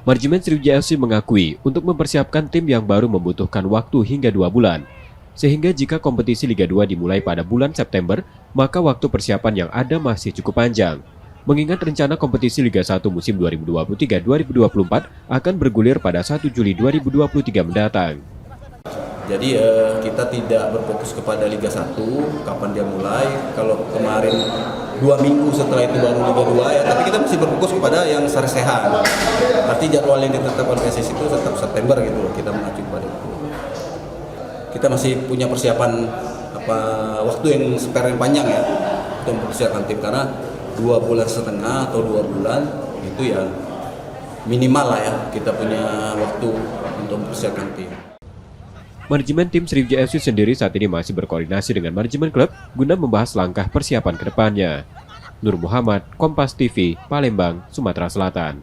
Manajemen Sriwijaya FC mengakui untuk mempersiapkan tim yang baru membutuhkan waktu hingga 2 bulan. Sehingga jika kompetisi Liga 2 dimulai pada bulan September, maka waktu persiapan yang ada masih cukup panjang. Mengingat rencana kompetisi Liga 1 musim 2023-2024 akan bergulir pada 1 Juli 2023 mendatang. Jadi kita tidak berfokus kepada Liga 1, kapan dia mulai. Kalau kemarin 2 minggu setelah itu baru Liga 2 ya, tapi kita masih berfokus kepada yang Sarsehan. Arti jadwal yang ditetapkan PSSI itu tetap September gitu loh, kita mengacu pada itu. Kita masih punya persiapan waktu yang spare yang panjang ya untuk mempersiapkan tim, karena 2,5 bulan atau 2 bulan itu ya minimal lah ya kita punya waktu untuk mempersiapkan tim. Manajemen tim Sriwijaya FC sendiri saat ini masih berkoordinasi dengan manajemen klub guna membahas langkah persiapan ke depannya. Nur Muhammad, Kompas TV, Palembang, Sumatera Selatan.